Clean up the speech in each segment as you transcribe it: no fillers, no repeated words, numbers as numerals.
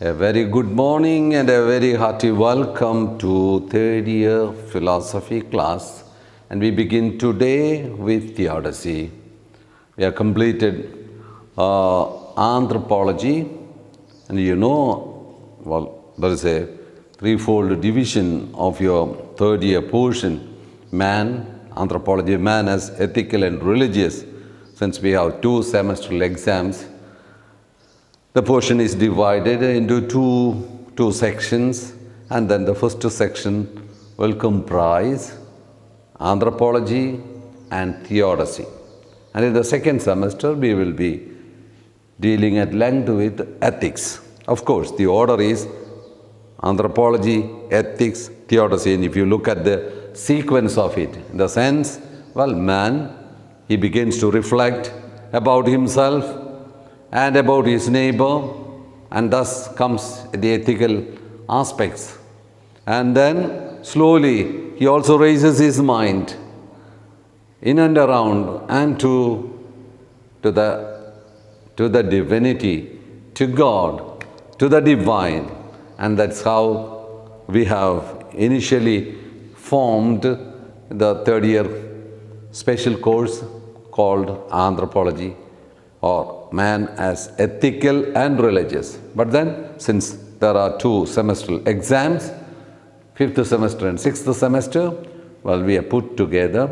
A very good morning and a very hearty welcome to third year philosophy class. And we begin today with Theodicy. We have completed anthropology, and there is a threefold division of your third year portion. Man, anthropology, man as ethical and religious. Since we have 2 semestral exams, the portion is divided into two sections, and then the first section will comprise anthropology and theodicy. And in the second semester, we will be dealing at length with ethics. Of course, the order is anthropology, ethics, theodicy. And if you look at the sequence of it, in the sense, man, he begins to reflect about himself and about his neighbor, and thus comes the ethical aspects. And then slowly he also raises his mind in and around and to the divinity, to God, to the divine. And that's how we have initially formed the third year special course called anthropology, or man as ethical and religious. But then, since there are 2 semestral exams, 5th semester and 6th semester, we have put together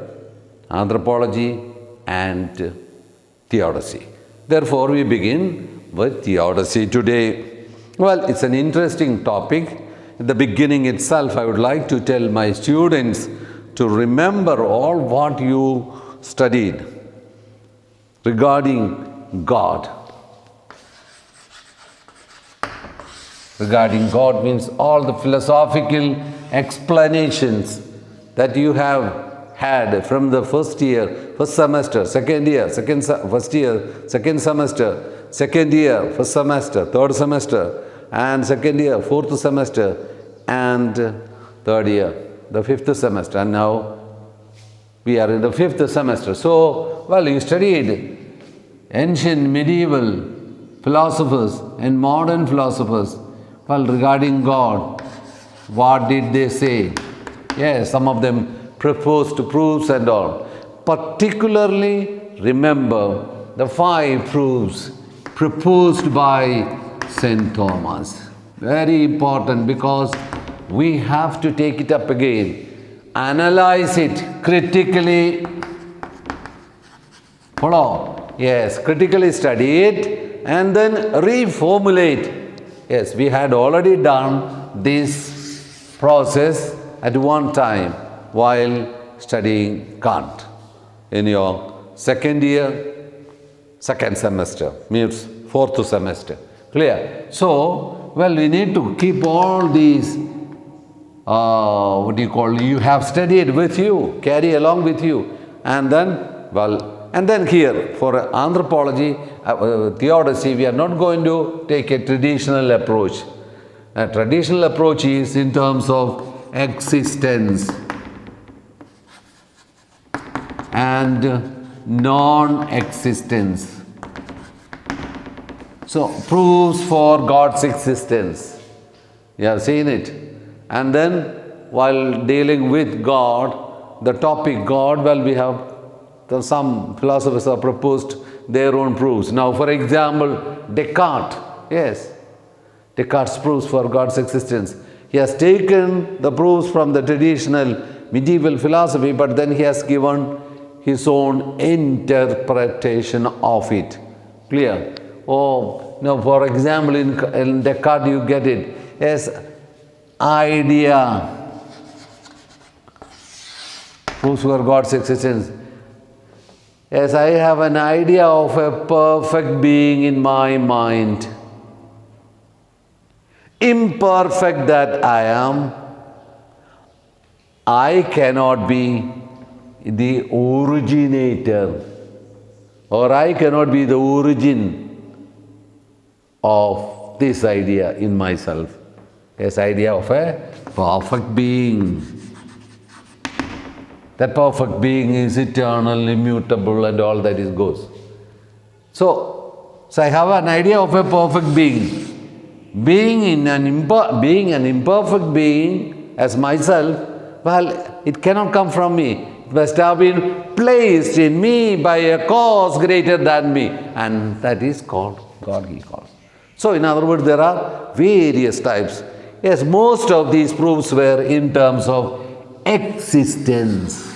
anthropology and theodicy. Therefore, we begin with theodicy today. It's an interesting topic. At the beginning itself, I would like to tell my students to remember all what you studied regarding God. Regarding God means all the philosophical explanations that you have had from the first year, first semester, second year, first year, second semester, second year, first semester, third semester, and second year, fourth semester, and third year, the 5th semester. And now we are in the 5th semester. So, you studied ancient medieval philosophers and modern philosophers. Regarding God, what did they say? Yes, some of them proposed proofs and all. Particularly remember the 5 proofs proposed by St. Thomas. Very important, because we have to take it up again, analyze it critically. Follow? Yes, critically study it and then reformulate. Yes, we had already done this process at one time while studying Kant in your second year, second semester, means 4th semester. Clear? So, we need to keep all these, you have studied with you, carry along with you, and then, here, for anthropology, theodicy, we are not going to take a traditional approach. A traditional approach is in terms of existence and non-existence. So, proofs for God's existence. You have seen it. And then, while dealing with God, the topic God, we have some philosophers have proposed their own proofs. Now, for example, Descartes, yes, Descartes' proofs for God's existence. He has taken the proofs from the traditional medieval philosophy, but then he has given his own interpretation of it. Clear? For example, in Descartes you get it. Yes, idea, proofs for God's existence. Yes, I have an idea of a perfect being in my mind. Imperfect that I am, I cannot be the originator, or I cannot be the origin of this idea in myself. Yes, idea of a perfect being. That perfect being is eternal, immutable, and all that goes. So I have an idea of a perfect being. being an imperfect being as myself, well, it cannot come from me. It must have been placed in me by a cause greater than me. And that is called godly cause. So, in other words, there are various types. Yes, most of these proofs were in terms of existence.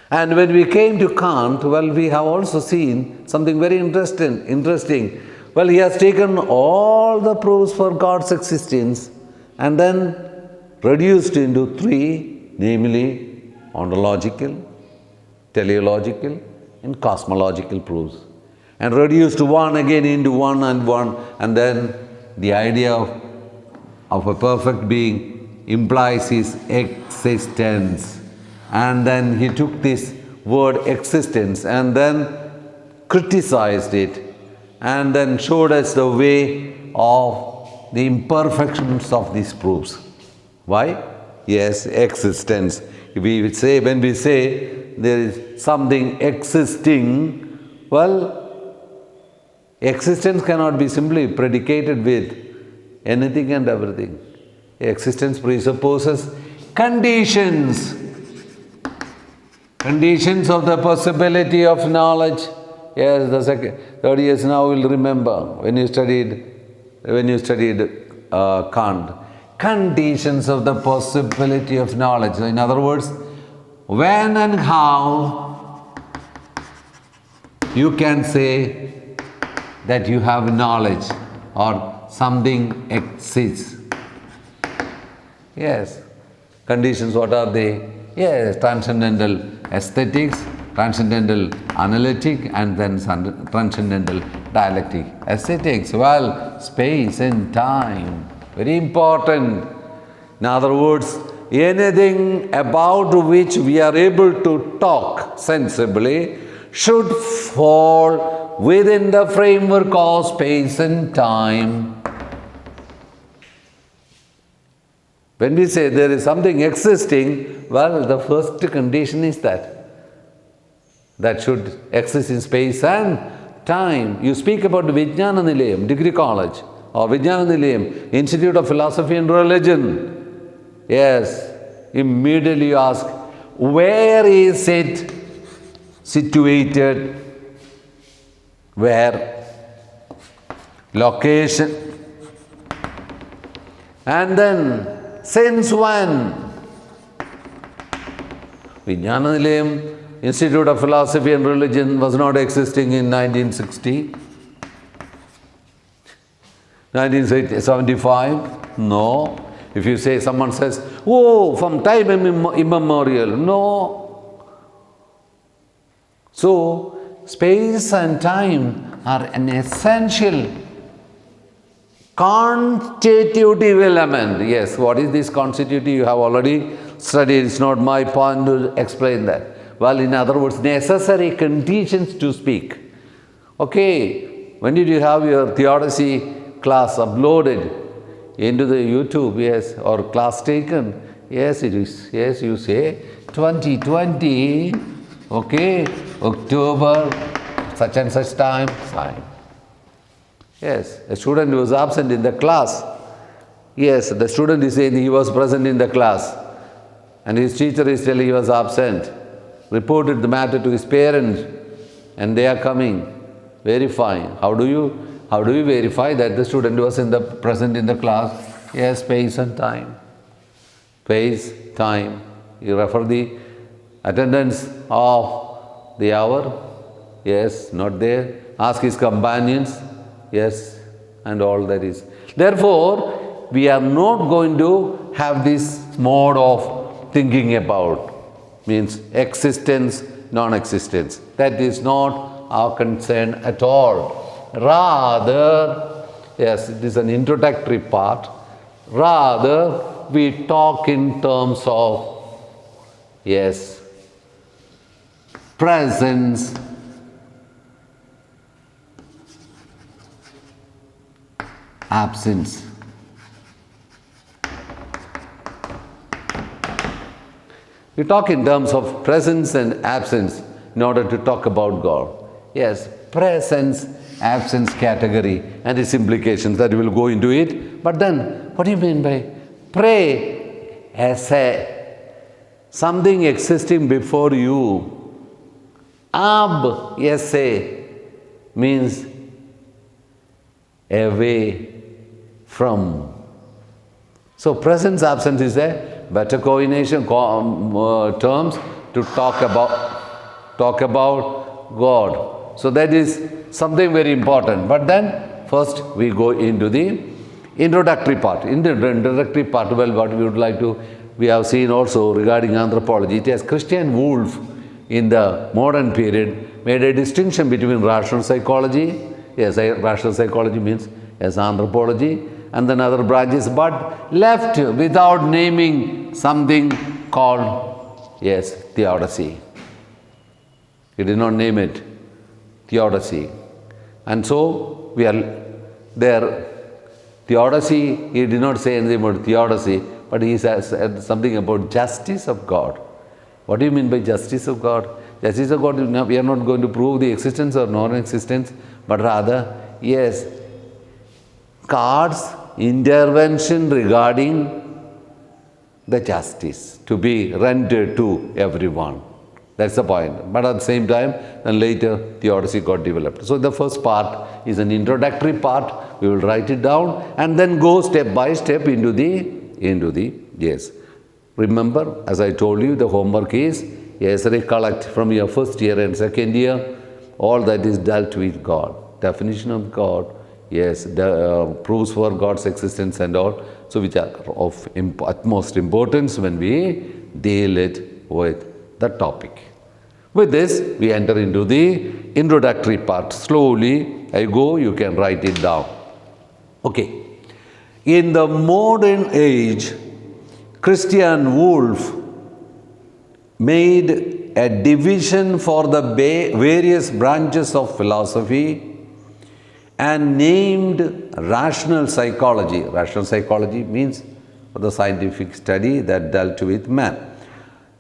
And when we came to Kant, well, we have also seen something very interesting. Well, he has taken all the proofs for God's existence and then reduced into three, namely ontological, teleological, and cosmological proofs. And reduced one again into one, and then the idea of a perfect being implies his existence. And then he took this word existence and then criticized it and then showed us the way of the imperfections of these proofs. Why? Yes, existence. When we say there is something existing, well, existence cannot be simply predicated with anything and everything. Existence presupposes conditions. Conditions of the possibility of knowledge. Yes, the third years now will remember when you studied Kant. Conditions of the possibility of knowledge. So in other words, when and how you can say that you have knowledge or something exists. Yes. Conditions, what are they? Yes, transcendental aesthetics, transcendental analytic, and then transcendental dialectic. Aesthetics, well, space and time, very important. In other words, anything about which we are able to talk sensibly should fall within the framework of space and time. When we say there is something existing, well, the first condition is that should exist in space and time. You speak about Vijnana Nilayam, degree college, or Vijnana Nilayam, Institute of Philosophy and Religion. Yes, immediately you ask, where is it situated? Where? Location. And then, since when? Vijnana Nilayam, Institute of Philosophy and Religion was not existing in 1960. 1975? No. If you say, someone says, oh, from time immemorial. No. So, space and time are an essential constitutive element. Yes, what is this constitutive? You have already studied. It's not my point to explain that. Well, in other words, necessary conditions to speak. Okay, when did you have your Theodicy class uploaded into the YouTube? Yes, or class taken? Yes, it is. Yes, you say 2020, okay, October, such and such time, fine. Yes, a student was absent in the class. Yes, the student is saying he was present in the class and his teacher is telling he was absent. Reported the matter to his parents and they are coming. Very fine. How do you verify that the student was present in the class? Yes, space and time. Space, time. You refer the attendance of the hour. Yes, not there. Ask his companions. Yes, and all that is. Therefore, we are not going to have this mode of thinking about, means existence, non-existence. That is not our concern at all. Rather, yes, it is an introductory part. Rather, we talk in terms of, yes, presence, absence. We talk in terms of presence and absence in order to talk about God. Yes, presence absence category and its implications that will go into it. But then, what do you mean by pray as a something existing before you? Ab esse means away from. So presence absence is a better coordination terms to talk about God. So that is something very important. But then first we go into the introductory part. In the introductory part, well, what we would like to, we have seen also regarding anthropology, it has Christian Wolff in the modern period made a distinction between rational psychology. Yes, rational psychology means as anthropology, and then other branches, but left without naming something called, yes, Theodicy. He did not name it, Theodicy. And so we are there. Theodicy, he did not say anything about theodicy, but he said something about justice of God. What do you mean by justice of God? Justice of God, we are not going to prove the existence or non-existence, but rather, yes, God's intervention regarding the justice to be rendered to everyone. That's the point. But at the same time, then later theodicy got developed. So the first part is an introductory part. We will write it down and then go step by step into the yes. Remember, as I told you, the homework is, yes, recollect from your first year and second year, all that is dealt with God. Definition of God, yes, the proofs for God's existence and all, so which are of utmost importance when we deal it with the topic. With this, we enter into the introductory part. Slowly, I go, you can write it down. Okay. In the modern age, Christian Wolff made a division for the various branches of philosophy and named rational psychology. Rational psychology means the scientific study that dealt with man.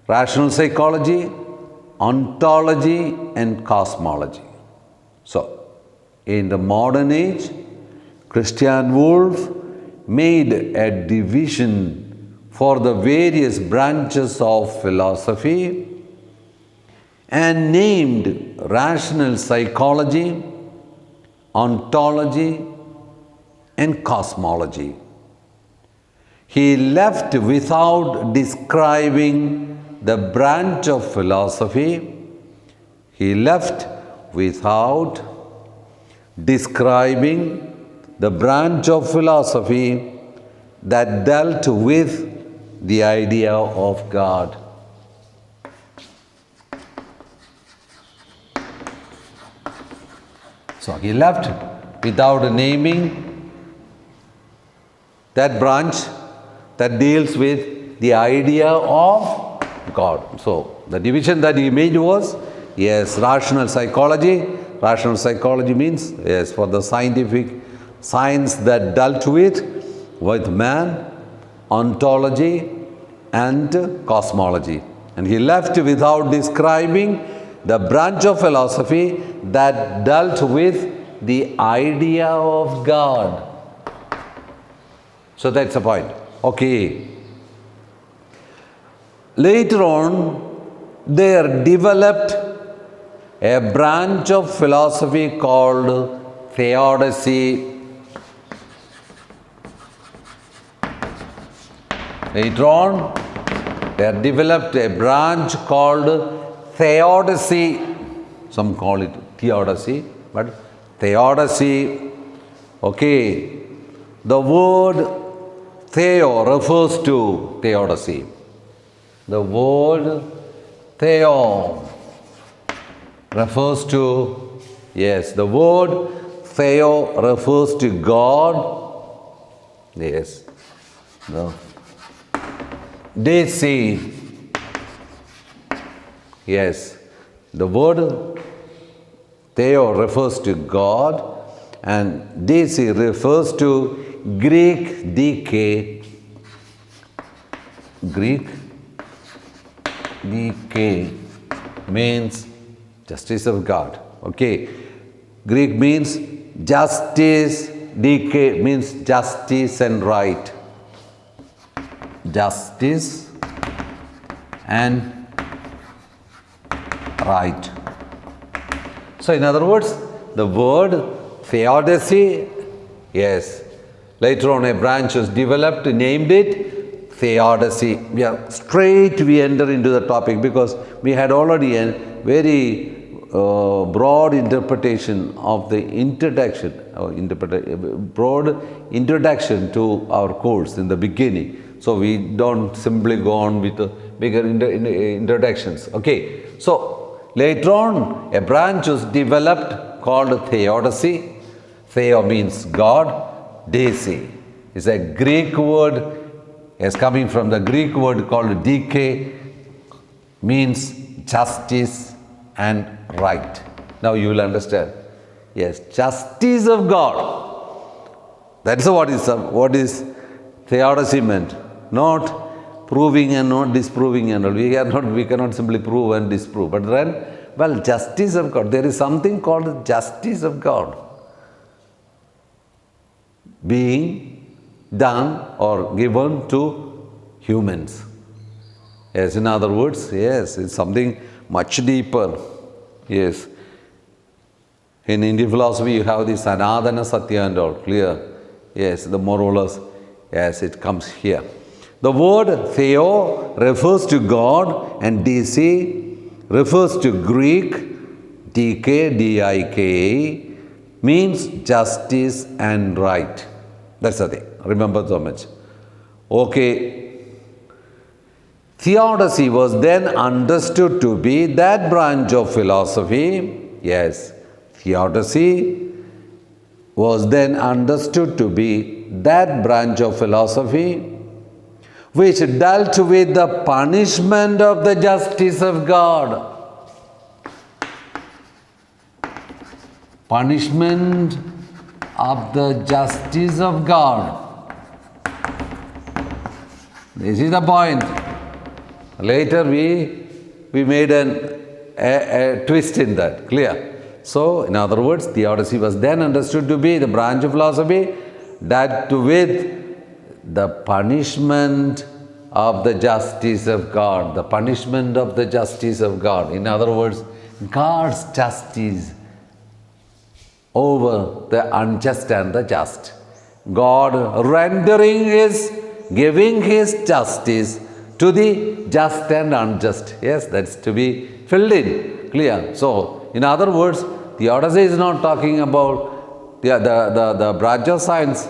Rational psychology, ontology and cosmology. So, in the modern age, Christian Wolff made a division for the various branches of philosophy and named rational psychology, ontology and cosmology. He left without describing the branch of philosophy. He left without describing the branch of philosophy that dealt with the idea of God. So he left without naming that branch that deals with the idea of God. So the division that he made was, yes, rational psychology. Rational psychology means, yes, for the scientific science that dealt with man, ontology and cosmology. And he left without describing the branch of philosophy that dealt with the idea of God. So that's the point. Okay. Later on, there developed a branch of philosophy called Theodicy. Later on, there developed a branch called Theodicy. Some call it Theodicy, but Theodicy. Okay. The word Theo refers to Theodicy. The word Theo refers to, yes, the word Theo refers to God. Yes. No. They say, yes, the word Theo refers to God and Deity refers to Greek dike. Greek dike means justice of God. Okay. Greek means justice, dike means justice and right. Justice and right. So in other words, the word theodicy, yes, later on a branch was developed, named it theodicy. We enter into the topic because we had already a very broad interpretation of the introduction, broad introduction to our course in the beginning. So we don't simply go on with the bigger introductions. Okay, so later on a branch was developed called theodicy. Theo means God, Decy is a Greek word, is coming from the Greek word called dike, means justice and right. Now you will understand. Yes, justice of God. That's what is theodicy meant. Not proving and not disproving and all. We cannot simply prove and disprove. But then, well, justice of God. There is something called justice of God being done or given to humans. Yes, in other words, yes, it's something much deeper. Yes. In Indian philosophy, you have this Sanadana Satya and all, clear. Yes, the more or less, yes, it comes here. The word theo refers to God and Decy refers to Greek, dike, D-I-K, means justice and right. That's the thing. Remember so much. Okay. Theodicy was then understood to be that branch of philosophy. Yes, theodicy was then understood to be that branch of philosophy which dealt with the punishment of the justice of God. Punishment of the justice of God. This is the point. Later we made a twist in that, clear. So, in other words, theodicy was then understood to be the branch of philosophy that with the punishment of the justice of God, the punishment of the justice of God. In other words, God's justice over the unjust and the just. God giving His justice to the just and unjust. Yes, that's to be filled in. Clear? So, in other words, theodicy is not talking about the branch of science.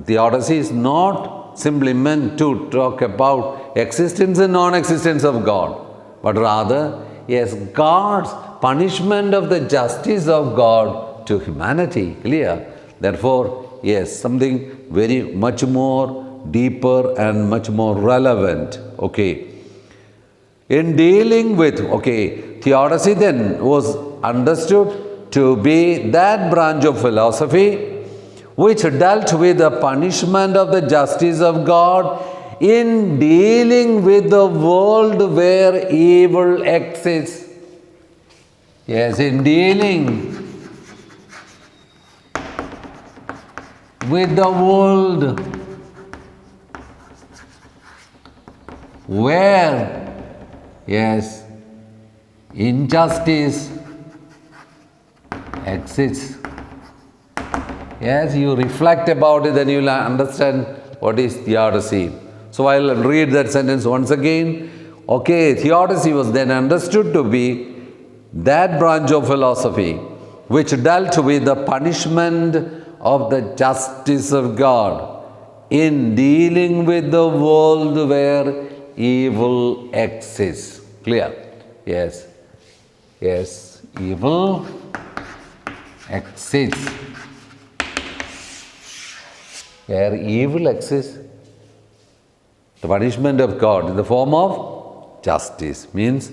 Theodicy is not simply meant to talk about existence and non-existence of God, but rather, yes, God's punishment of the justice of God to humanity. Clear? Therefore, yes, something very much more deeper and much more relevant. Okay. In dealing with, theodicy then was understood to be that branch of philosophy which dealt with the punishment of the justice of God in dealing with the world where evil exists. Yes, in dealing with the world where, yes, injustice exists. Yes, you reflect about it, then you will understand what is theodicy. So I'll read that sentence once again. Theodicy was then understood to be that branch of philosophy which dealt with the punishment of the justice of God in dealing with the world where evil exists. Clear? Yes. Yes, evil exists. Where evil exists, the punishment of God in the form of justice means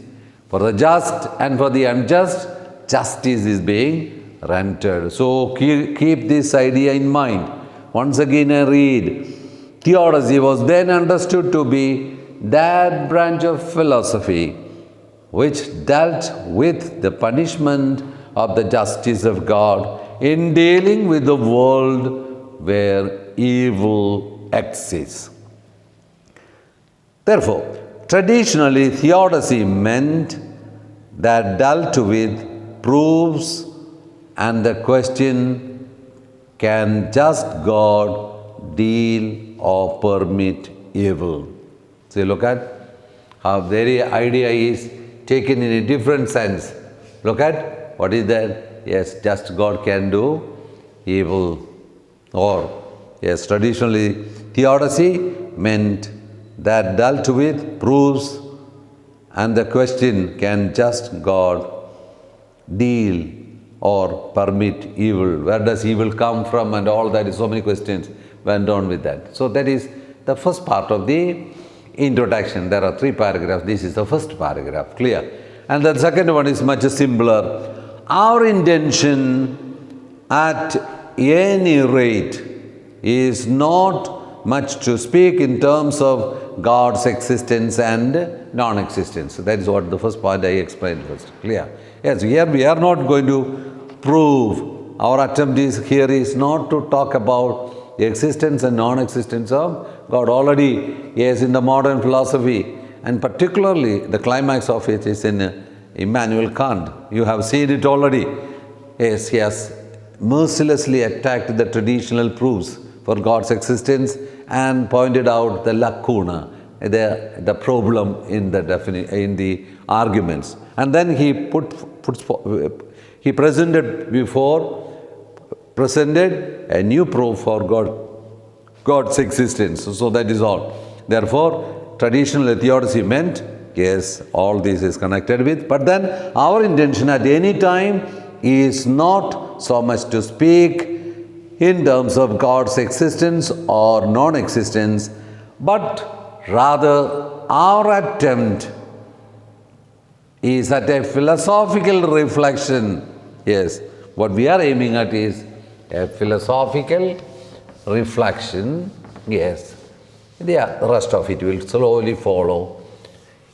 for the just and for the unjust, justice is being rendered. So keep this idea in mind. Once again I read, theodicy was then understood to be that branch of philosophy which dealt with the punishment of the justice of God in dealing with the world where evil exists. Therefore, traditionally, theodicy meant that dealt with proofs and the question, can just God deal or permit evil? So look at how very idea is taken in a different sense. Look at what is that? Yes, just God can do evil. Or, yes, traditionally, theodicy meant that dealt with proofs and the question, can just God deal or permit evil? Where does evil come from and all that? So many questions went on with that. So that is the first part of the introduction. There are 3 paragraphs. This is the first paragraph, clear. And the second one is much simpler. Our intention at any rate is not much to speak in terms of God's existence and non-existence. That is what the first part I explained first. Clear? Yes, here we are not going to prove. Our attempt here is not to talk about the existence and non-existence of God. Already, yes, in the modern philosophy, and particularly the climax of it is in Immanuel Kant. You have seen it already. Yes, he has mercilessly attacked the traditional proofs for God's existence and pointed out the lacuna, the problem in the arguments. And then he presented a new proof for God's existence. So that is all. Therefore, traditional theodicy meant, yes, all this is connected with, but then our intention at any time is not so much to speak in terms of God's existence or non-existence, but rather our attempt is at a philosophical reflection. Yes, what we are aiming at is a philosophical reflection. Yes, the rest of it will slowly follow.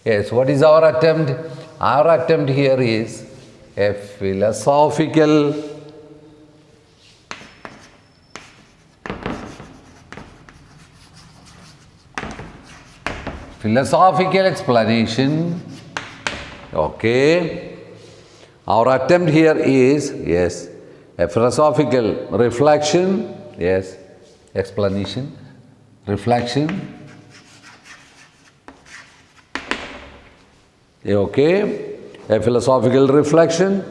Yes, what is our attempt? Our attempt here is a philosophical explanation. Okay. Our attempt here is, yes, a philosophical reflection, yes, explanation, reflection. Okay, a philosophical reflection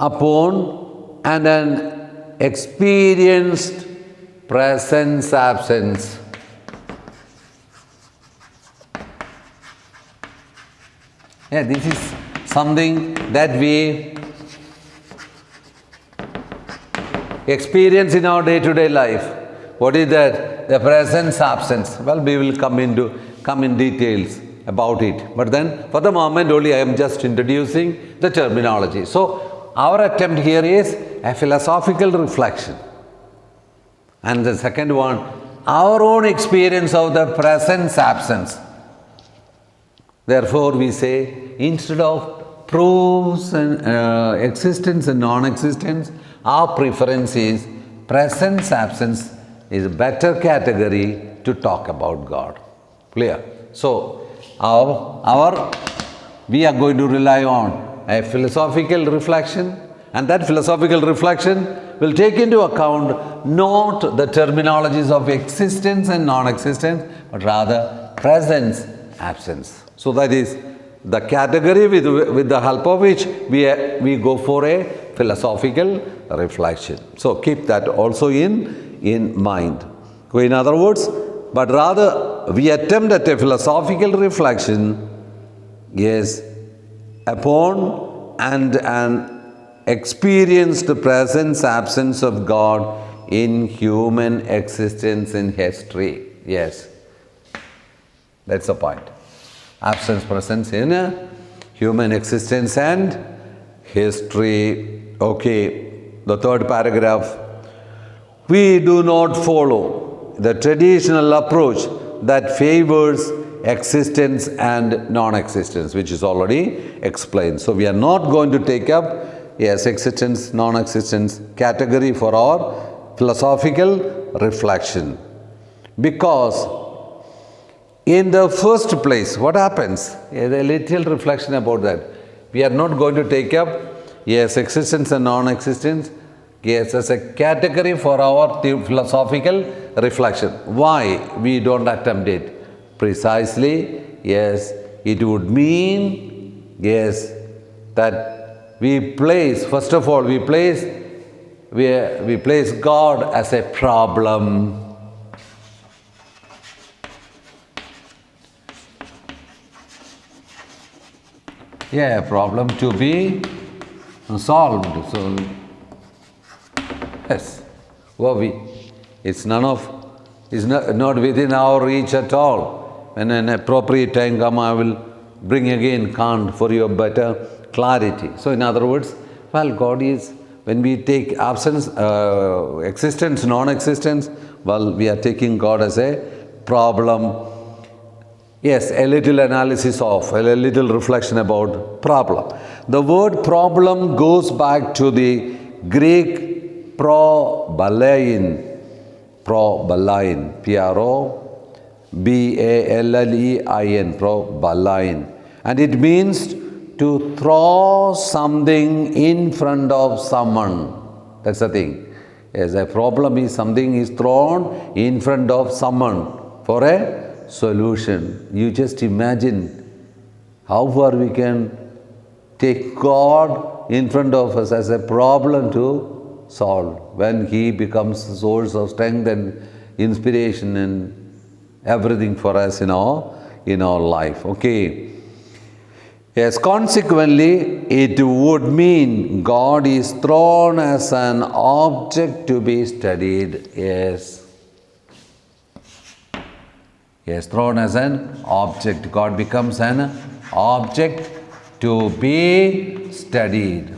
upon an experienced presence-absence. Yeah, this is something that we experience in our day-to-day life. What is that? The presence-absence. Well, we will come in details about it. But then, for the moment only, I am just introducing the terminology. So, our attempt here is a philosophical reflection. And the second one, our own experience of the presence-absence. Therefore, we say, instead of proofs and existence and non-existence, our preference is presence-absence is a better category to talk about God. Clear? So, we are going to rely on a philosophical reflection, and that philosophical reflection will take into account not the terminologies of existence and non-existence, but rather presence, absence. So that is the category with the help of which we go for a philosophical reflection. So keep that also in mind. In other words, but rather we attempt at a philosophical reflection, yes, upon and an experienced presence, absence of God in human existence in history. Yes, that's the point. Absence, presence in human existence and history. Okay, the third paragraph. We do not follow the traditional approach that favors existence and non-existence, which is already explained. So we are not going to take up yes, existence, non-existence category for our philosophical reflection. Because in the first place, what happens? A little reflection about that. We are not going to take up, yes, existence and non-existence, yes, as a category for our philosophical reflection. Why we don't attempt it? Precisely, yes, it would mean, yes, that we place, first of all, we place God as a problem. Yeah, a problem to be solved. So, yes, it's not within our reach at all. When an appropriate time comes, I will bring again Kant for your better clarity. So, in other words, well, God is, when we take absence, existence, non-existence, well, we are taking God as a problem. Yes, a little analysis of, a little reflection about problem. The word problem goes back to the Greek probalein, P-R-O-B-A-L-L-E-I-N, probalein. And it means to throw something in front of someone. That's the thing. Yes, a problem is something is thrown in front of someone for a solution. You just imagine how far we can take God in front of us as a problem to solve when He becomes the source of strength and inspiration and everything for us in our life. Okay. Yes, consequently, it would mean God is thrown as an object to be studied. Yes. Yes, thrown as an object. God becomes an object to be studied,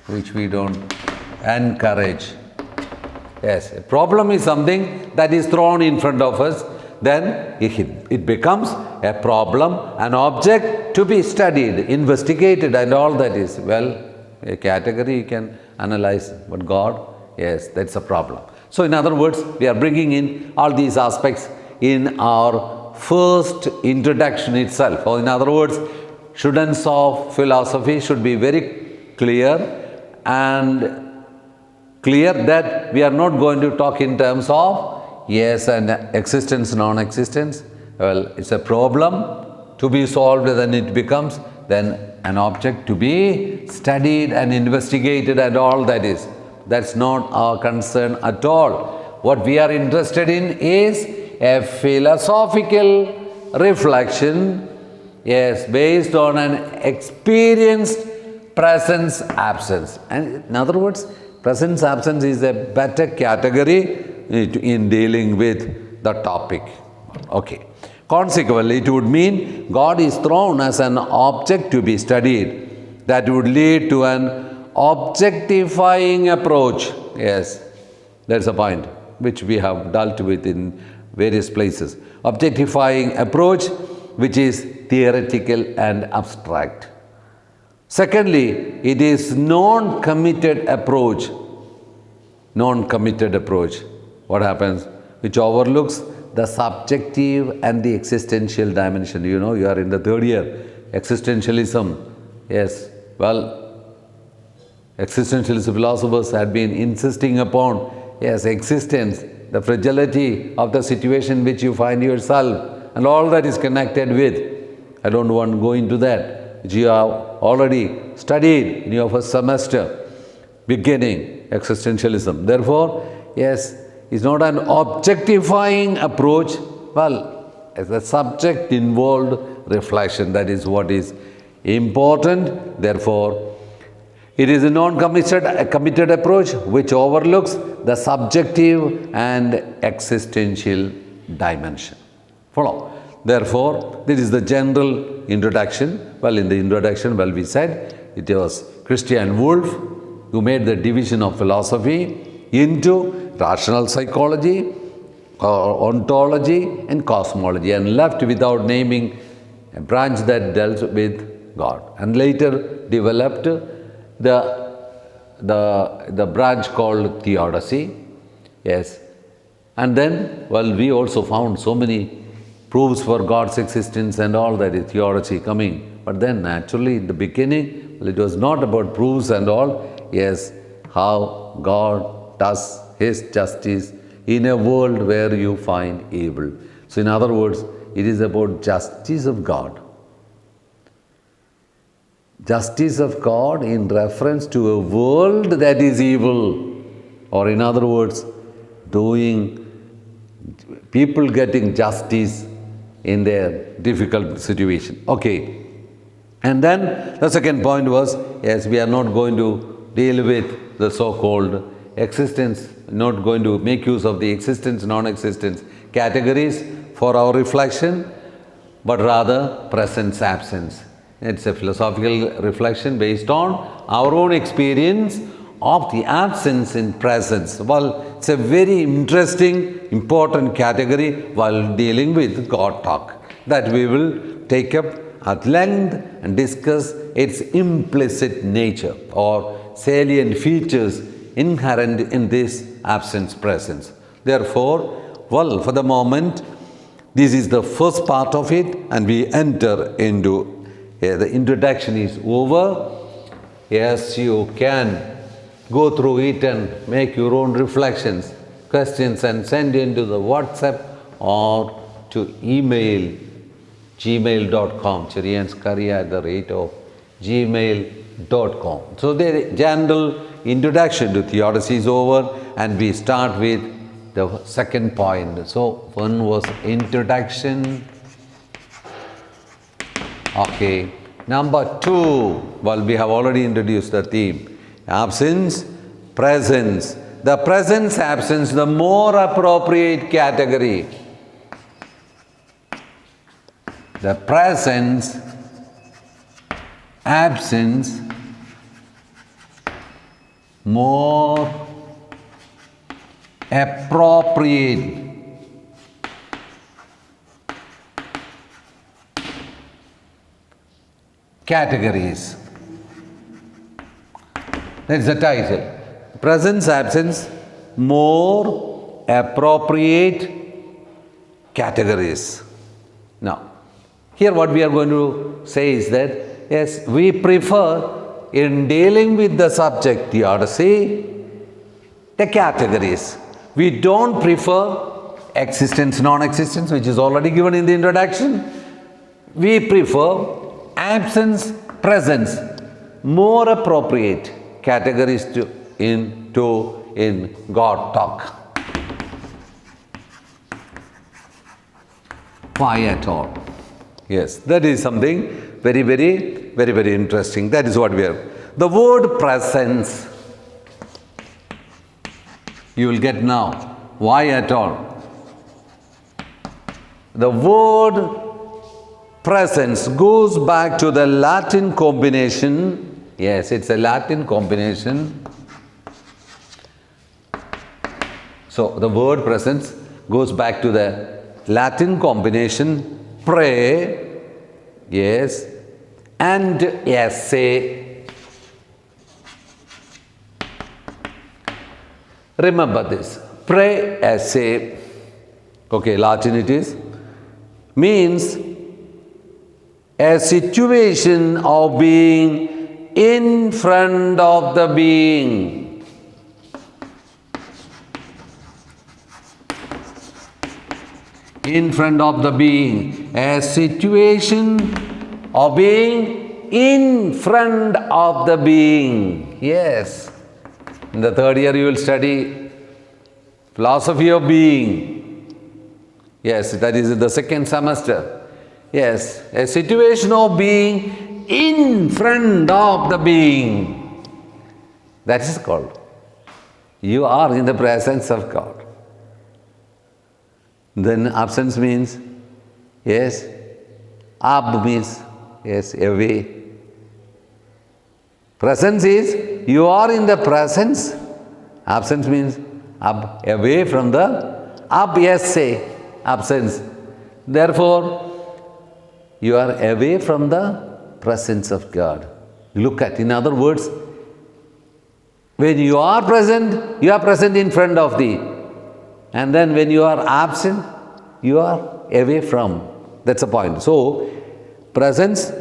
which we don't encourage. Yes, a problem is something that is thrown in front of us, then it becomes a problem, an object to be studied, investigated, and all that is. Well, a category you can analyze, but God, yes, that's a problem. So, in other words, we are bringing in all these aspects in our first introduction itself. Or in other words, students of philosophy should be very clear that we are not going to talk in terms of, yes, and existence, non-existence. Well, it's a problem to be solved, then it becomes then an object to be studied and investigated and all that is. That's not our concern at all. What we are interested in is a philosophical reflection, yes, based on an experienced presence-absence. And in other words, presence-absence is a better category in dealing with the topic. Okay. Consequently, it would mean God is thrown as an object to be studied. That would lead to an objectifying approach. Yes, that's a point which we have dealt with in various places. Objectifying approach which is theoretical and abstract. Secondly, it is non-committed approach. Non-committed approach. What happens? Which overlooks the subjective and the existential dimension. You know, you are in the third year. Existentialism. Yes, well, existentialist philosophers had been insisting upon, yes, existence, the fragility of the situation which you find yourself, and all that is connected with. I don't want to go into that, which you have already studied in your first semester, beginning existentialism. Therefore, yes, it's not an objectifying approach. Well, as a subject involved reflection, that is what is important. Therefore, it is a non-committed approach which overlooks the subjective and existential dimension. Follow? Therefore, this is the general introduction. Well, in the introduction, well, we said it was Christian Wolff who made the division of philosophy into rational psychology, ontology, and cosmology, and left without naming a branch that dealt with God, and later developed the branch called Theodicy. Yes. And then, well, we also found so many proofs for God's existence and all that is theodicy coming. But then naturally in the beginning, well, it was not about proofs and all. Yes, how God does His justice in a world where you find evil. So in other words, it is about justice of God. Justice of God in reference to a world that is evil. Or in other words, people getting justice in their difficult situation. Okay. And then the second point was, yes, we are not going to deal with the so-called existence, not going to make use of the existence, non-existence categories for our reflection, but rather presence, absence. It's a philosophical reflection based on our own experience of the absence in presence. Well, it's a very interesting, important category while dealing with God talk that we will take up at length and discuss its implicit nature or salient features inherent in this absence presence. Therefore, well, for the moment, this is the first part of it, and we enter into the introduction is over. Yes, you can go through it and make your own reflections, questions, and send into the WhatsApp or to email gmail.com, cherianscareer@gmail.com. So the general introduction to theodicy is over, and we start with the second point. So one was introduction. Okay. Number two, well, we have already introduced the theme. Absence, presence. The presence, absence, the more appropriate category. The presence, absence, more appropriate categories. That's the title. Presence, absence, more appropriate categories. Now, here what we are going to say is that, yes, we prefer in dealing with the subject theodicy, the categories. We don't prefer existence, non-existence, which is already given in the introduction. We prefer absence, presence, more appropriate categories in God talk. Why at all? Yes, that is something very, very, very, very interesting. That is what we are. The word presence, you will get now. Why at all? The word presence goes back to the Latin combination. Yes, it's a Latin combination. So the word presence goes back to the Latin combination pre, yes, and esse. Remember this, pre esse, okay, Latin it is, means a situation of being in front of the being. In front of the being. A situation of being in front of the being. Yes. In the third year you will study philosophy of being. Yes, that is in the second semester. Yes, a situation of being in front of the being. That is called. You are in the presence of God. Then absence means, yes, ab means, yes, away. Presence is, you are in the presence. Absence means ab, away from the, ab, yes, say, absence. Therefore, you are away from the presence of God. Look at, in other words, When you are present in front of thee. And then when you are absent, you are away from. That's the point. So, presence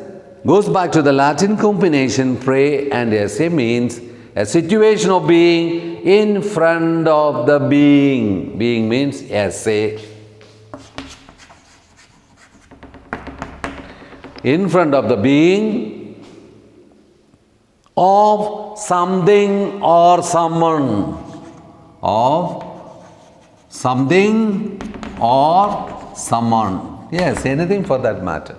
goes back to the Latin combination pre and esse, means a situation of being in front of the being. Being means esse. In front of the being of something or someone. Of something or someone. Yes, anything for that matter.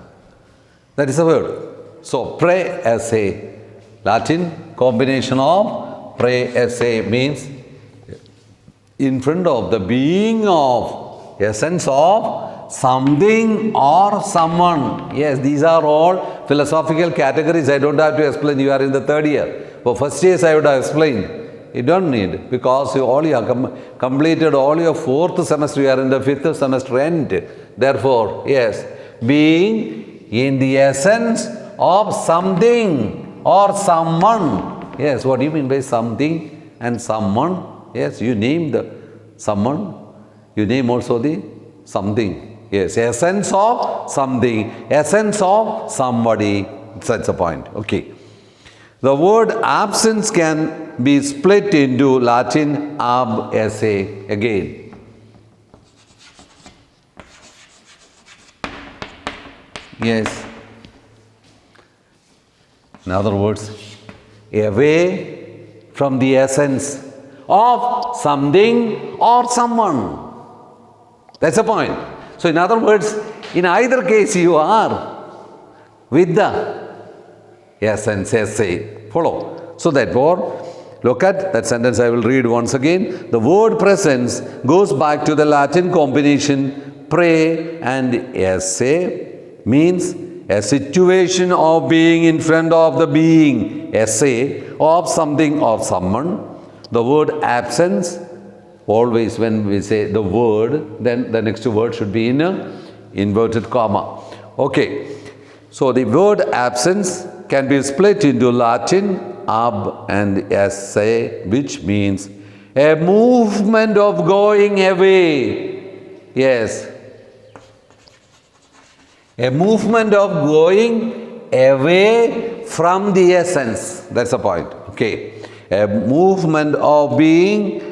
That is the word. So, pre esse, Latin combination of pre esse, means in front of the being of, essence of something or someone. Yes, these are all philosophical categories. I don't have to explain. You are in the third year. For first years, I would have explained. You don't need, because you have completed all your fourth semester. You are in the fifth semester end. Therefore, yes, being in the essence of something or someone. Yes, what do you mean by something and someone? Yes, you name the someone, you name also the something. Yes, essence of something, essence of somebody. That's the point. Okay. The word absence can be split into Latin ab esse again. Yes. In other words, away from the essence of something or someone. That's the point. So, in other words, in either case you are with the essence, esse. Follow. So, therefore, look at that sentence. I will read once again. The word presence goes back to the Latin combination pre and esse, means a situation of being in front of the being, esse, of something or someone. The word absence, always when we say the word, then the next word should be in a inverted comma. Okay. So, the word absence can be split into Latin ab and esse, which means a movement of going away. Yes. A movement of going away from the essence. That's the point. Okay. A movement of being,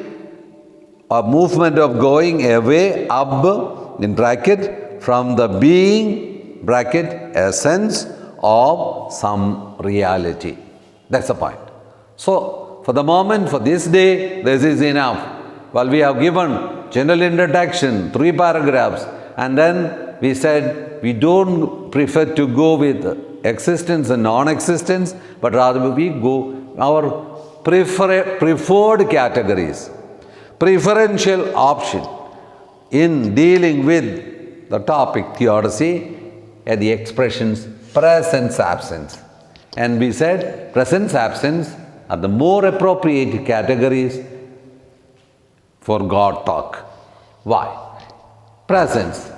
a movement of going away, ab in bracket, from the being, bracket, essence of some reality. That's the point. So, for the moment, for this day, this is enough. Well, we have given general introduction, 3 paragraphs, and then we said we don't prefer to go with existence and non-existence, but rather we go our preferred categories, preferential option in dealing with the topic theodicy and the expressions presence, absence. And we said presence, absence are the more appropriate categories for God talk. Why? Presence,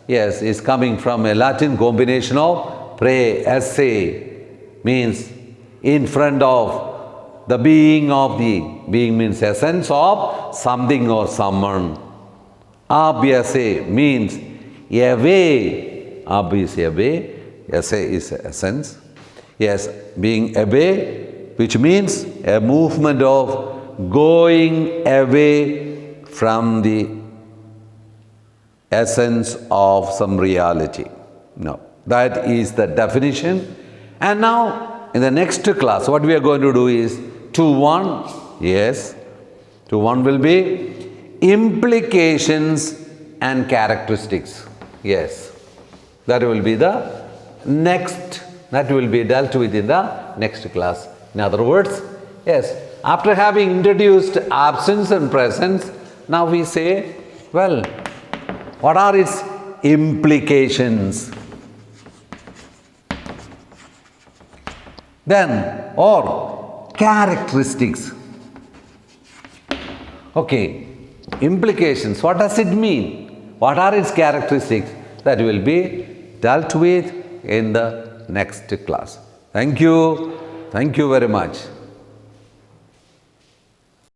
yes, is coming from a Latin combination of pre esse, means in front of the being of the, being means essence of something or someone. Ab esse means away, ab is away, esse is essence. Yes, being away, which means a movement of going away from the essence of some reality. No, that is the definition. And now, in the next class, what we are going to do is 2.1, yes, 2.1 will be implications and characteristics. Yes, that will be the next, that will be dealt with in the next class. In other words, yes, after having introduced absence and presence, now we say, well, what are its implications? Then, or characteristics. Okay, implications, what does it mean? What are its characteristics? That will be dealt with in the next class. Thank you very much.